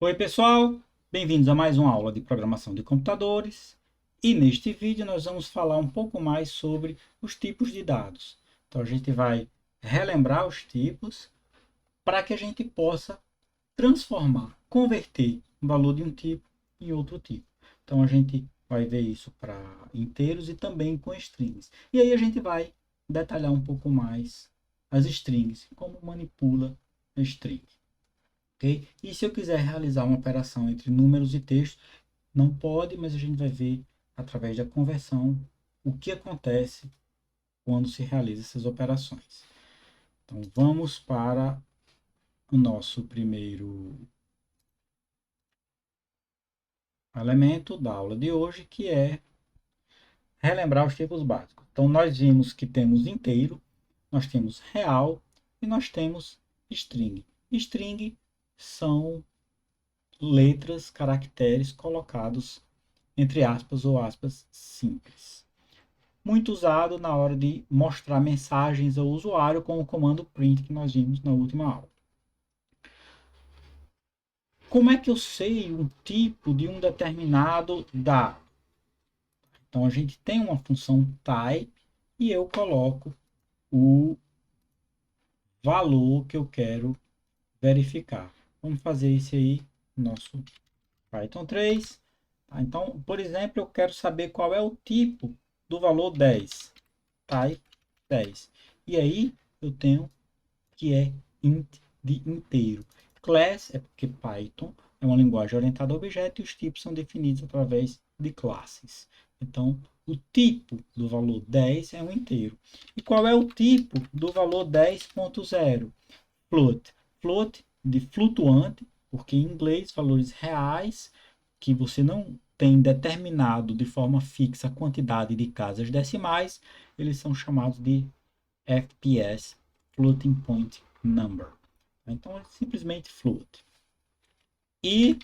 Oi, pessoal! Bem-vindos a mais uma aula de programação de computadores. E neste vídeo nós vamos falar um pouco mais sobre os tipos de dados. Então a gente vai relembrar os tipos para que a gente possa transformar, converter o valor de um tipo em outro tipo. Então a gente vai ver isso para inteiros e também com strings. E aí a gente vai detalhar um pouco mais as strings, como manipula a string. Ok? E se eu quiser realizar uma operação entre números e texto, não pode, mas a gente vai ver através da conversão o que acontece quando se realiza essas operações. Então vamos para o nosso primeiro elemento da aula de hoje, que é relembrar os tipos básicos. Então nós vimos que temos inteiro, nós temos real e nós temos string. String são letras, caracteres colocados entre aspas ou aspas simples. Muito usado na hora de mostrar mensagens ao usuário com o comando print que nós vimos na última aula. Como é que eu sei um tipo de um determinado dado? Então a gente tem uma função type e eu coloco o valor que eu quero verificar. Vamos fazer isso aí no nosso Python 3. Então, por exemplo, eu quero saber qual é o tipo do valor 10. Type 10. E aí eu tenho que é int de inteiro. Class é porque Python é uma linguagem orientada a objetos e os tipos são definidos através de classes. Então, o tipo do valor 10 é um inteiro. E qual é o tipo do valor 10.0? Float. Float de flutuante, porque em inglês valores reais que você não tem determinado de forma fixa a quantidade de casas decimais, eles são chamados de FPS, Floating Point Number. Então é simplesmente float. E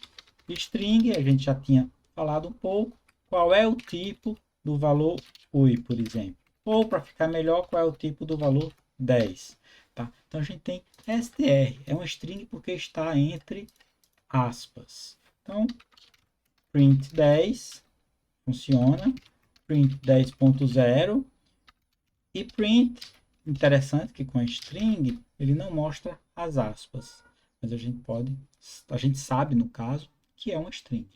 string, a gente já tinha falado um pouco, qual é o tipo do valor oi, por exemplo. Ou para ficar melhor, qual é o tipo do valor 10. Tá? Então a gente tem str, é uma string porque está entre aspas. Então, print 10 funciona, print 10.0 e print, interessante que com a string ele não mostra as aspas, mas a gente sabe no caso que é uma string.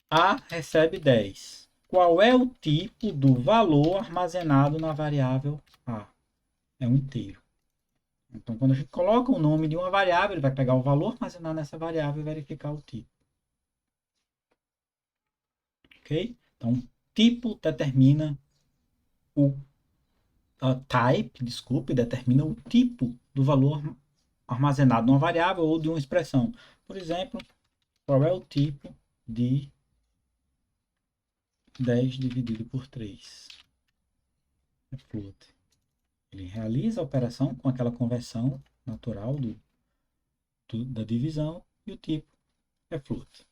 A recebe 10. Qual é o tipo do valor armazenado na variável A? É um inteiro. Então, quando a gente coloca o nome de uma variável, ele vai pegar o valor armazenado nessa variável e verificar o tipo. Ok? Então, tipo determina o type, desculpe, determina o tipo do valor armazenado numa variável ou de uma expressão. Por exemplo, qual é o tipo de 10 dividido por 3? É float. Ele realiza a operação com aquela conversão natural da divisão e o tipo é float.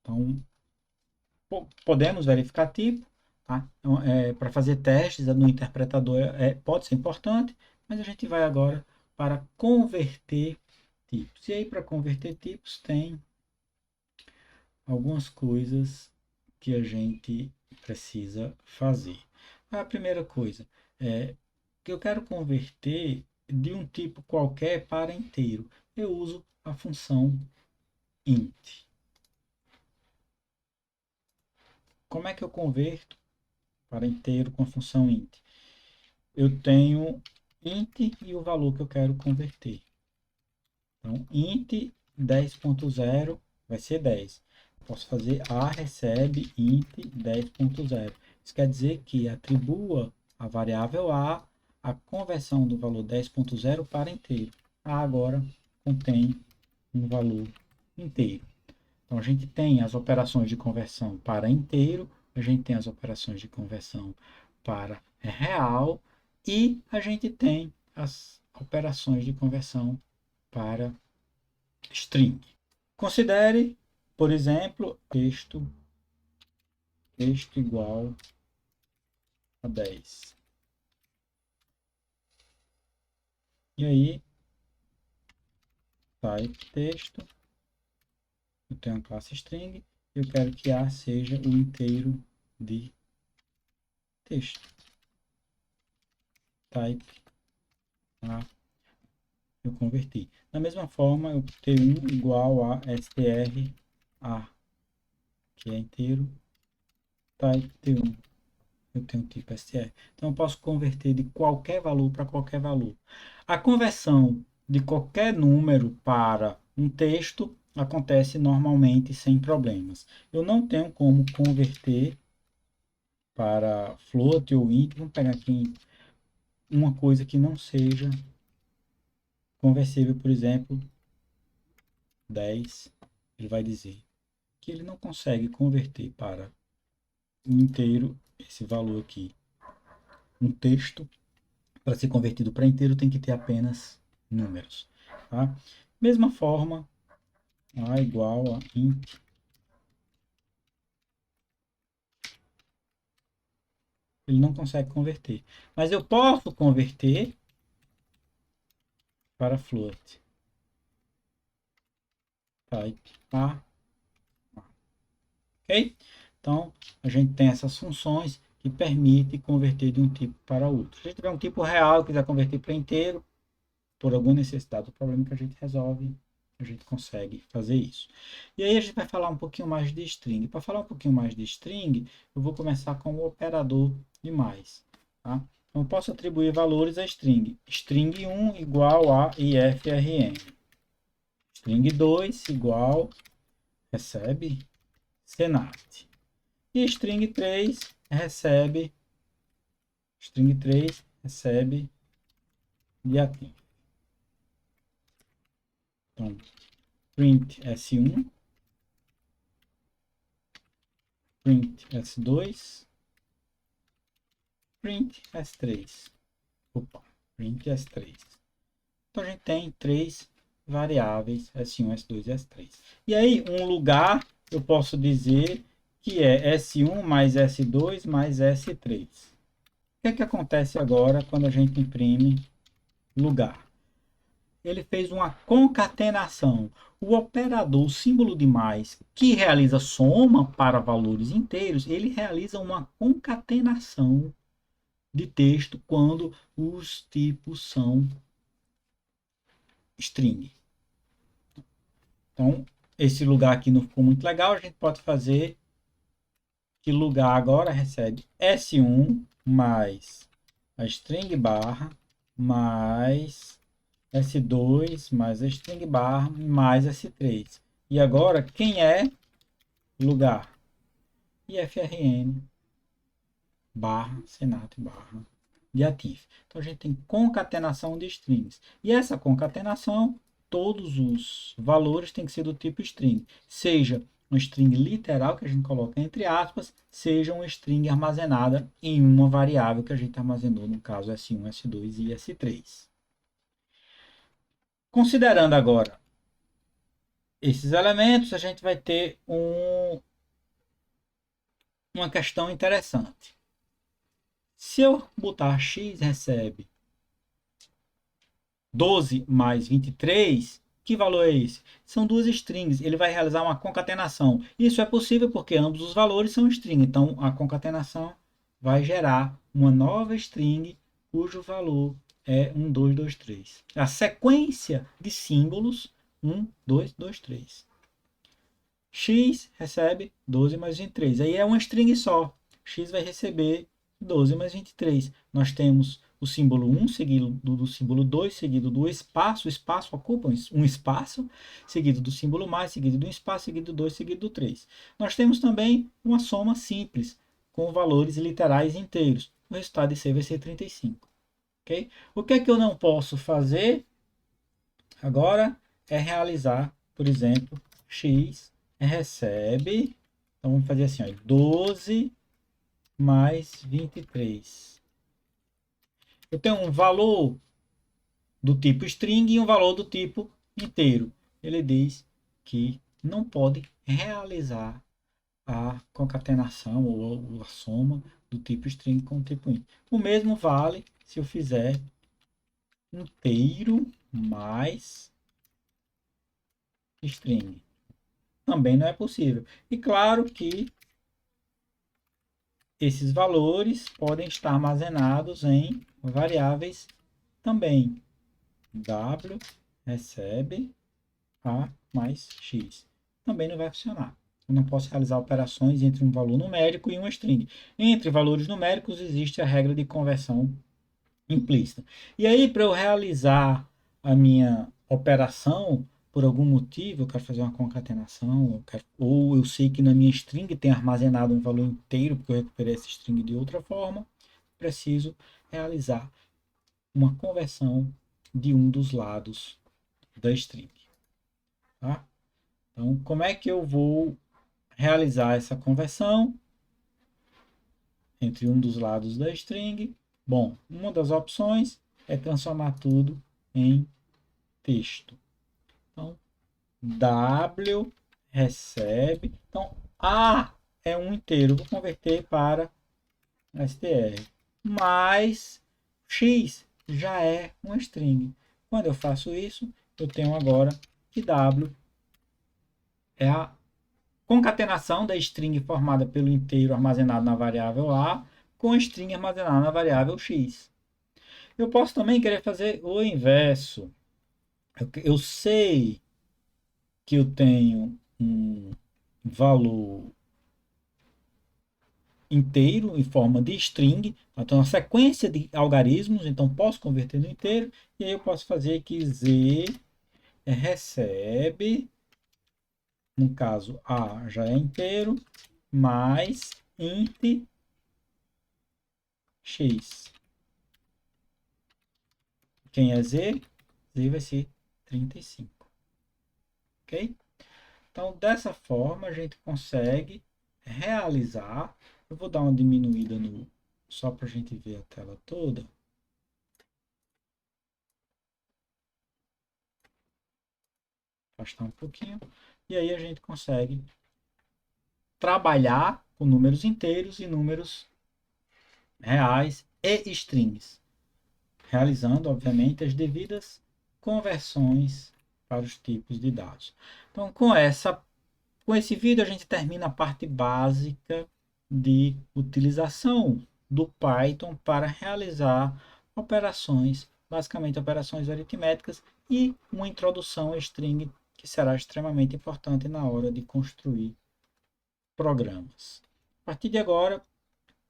Então, podemos verificar tipo. Tá? Então, para fazer testes no interpretador pode ser importante, mas a gente vai agora para converter tipos. E aí, para converter tipos, tem algumas coisas que a gente precisa fazer. A primeira coisa é que eu quero converter de um tipo qualquer para inteiro. Eu uso a função int. Como é que eu converto para inteiro com a função int? Eu tenho int e o valor que eu quero converter. Então, int 10.0 vai ser 10. Posso fazer a recebe int 10.0. Isso quer dizer que atribua a variável a conversão do valor 10.0 para inteiro. A agora contém um valor inteiro. Então, a gente tem as operações de conversão para inteiro, a gente tem as operações de conversão para real e a gente tem as operações de conversão para string. Considere, por exemplo, texto igual a 10. E aí, type texto Eu tenho a classe string, eu quero que A seja o inteiro de texto. Type A, eu converti. Da mesma forma, eu T1 igual a str A, que é inteiro, type T1. Eu tenho tipo str. Então, eu posso converter de qualquer valor para qualquer valor. A conversão de qualquer número para um texto acontece normalmente sem problemas. Eu não tenho como converter para float ou int. Vamos pegar aqui uma coisa que não seja conversível, por exemplo, 10. Ele vai dizer que ele não consegue converter para um inteiro esse valor aqui. Um texto, para ser convertido para inteiro, tem que ter apenas números. Tá? Mesma forma, A igual a int. Ele não consegue converter. Mas eu posso converter para float. Type A. Ok? Então, a gente tem essas funções que permitem converter de um tipo para outro. Se a gente tiver um tipo real e quiser converter para inteiro, por alguma necessidade do problema que a gente resolve, a gente consegue fazer isso. E aí a gente vai falar um pouquinho mais de string. Para falar um pouquinho mais de string, eu vou começar com o operador de mais. Tá? Então, eu posso atribuir valores a string. String 1 igual a ifrn. String 2 igual, recebe, senat. E string 3 recebe diatim. Então, print S1, print S2, print S3. Opa, print S3. Então a gente tem três variáveis S1, S2 e S3. E aí, um lugar eu posso dizer que é S1 mais S2 mais S3. O que é que acontece agora quando a gente imprime lugar? Ele fez uma concatenação. O operador, o símbolo de mais, que realiza soma para valores inteiros, ele realiza uma concatenação de texto quando os tipos são string. Então, esse lugar aqui não ficou muito legal, a gente pode fazer que lugar agora recebe S1 mais a string barra mais S2 mais a string barra mais S3. E agora, quem é lugar? ifrn barra senat barra diatif. Então, a gente tem concatenação de strings. E essa concatenação, todos os valores têm que ser do tipo string. Seja uma string literal, que a gente coloca entre aspas, seja uma string armazenada em uma variável que a gente armazenou, no caso S1, S2 e S3. Considerando agora esses elementos, a gente vai ter uma questão interessante. Se eu botar x recebe 12 mais 23, que valor é esse? São duas strings, ele vai realizar uma concatenação. Isso é possível porque ambos os valores são string, então a concatenação vai gerar uma nova string cujo valor é 1, 2, 2, 3. A sequência de símbolos 1, 2, 2, 3. X recebe 12 mais 23. Aí é uma string só. X vai receber 12 mais 23. Nós temos o símbolo 1 seguido do símbolo 2, seguido do espaço. O espaço ocupa um espaço, seguido do símbolo mais, seguido do espaço, seguido do 2, seguido do 3. Nós temos também uma soma simples, com valores literais inteiros. O resultado de C vai ser 35. Okay? O que é que eu não posso fazer agora? É realizar, por exemplo, x recebe, então vamos fazer assim, ó, 12 mais 23. Eu tenho um valor do tipo string e um valor do tipo inteiro. Ele diz que não pode realizar a concatenação ou a soma do tipo string com o tipo int. O mesmo vale se eu fizer inteiro mais string. também não é possível. E claro que esses valores podem estar armazenados em variáveis também. W recebe A mais X. Também não vai funcionar. Eu não posso realizar operações entre um valor numérico e uma string. Entre valores numéricos existe a regra de conversão implícita. E aí, para eu realizar a minha operação, por algum motivo, eu quero fazer uma concatenação, ou eu sei que na minha string tem armazenado um valor inteiro, porque eu recuperei essa string de outra forma, preciso realizar uma conversão de um dos lados da string. Tá? Então, como é que eu vou realizar essa conversão entre um dos lados da string? Bom, uma das opções é transformar tudo em texto. Então, W recebe. Então, A é um inteiro. Vou converter para str. Mas X já é uma string. Quando eu faço isso, eu tenho agora que W é a concatenação da string formada pelo inteiro armazenado na variável A com a string armazenada na variável X. Eu posso também querer fazer o inverso. Eu sei que eu tenho um valor inteiro em forma de string, então uma sequência de algarismos, então posso converter no inteiro, e aí eu posso fazer que z recebe, no caso a já é inteiro, mais int x. Quem é z? Z vai ser 35. Ok? Então, dessa forma, a gente consegue realizar. Eu vou dar uma diminuída no, só para a gente ver a tela toda. Afastar um pouquinho. E aí a gente consegue trabalhar com números inteiros e números reais e strings, realizando, obviamente, as devidas conversões para os tipos de dados. Então, com esse vídeo, a gente termina a parte básica de utilização do Python para realizar operações, basicamente operações aritméticas e uma introdução a string, que será extremamente importante na hora de construir programas. A partir de agora,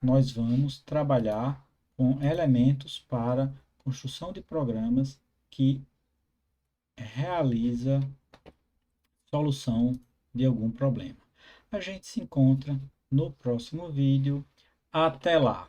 nós vamos trabalhar com elementos para construção de programas que realiza solução de algum problema. A gente se encontra no próximo vídeo. Até lá!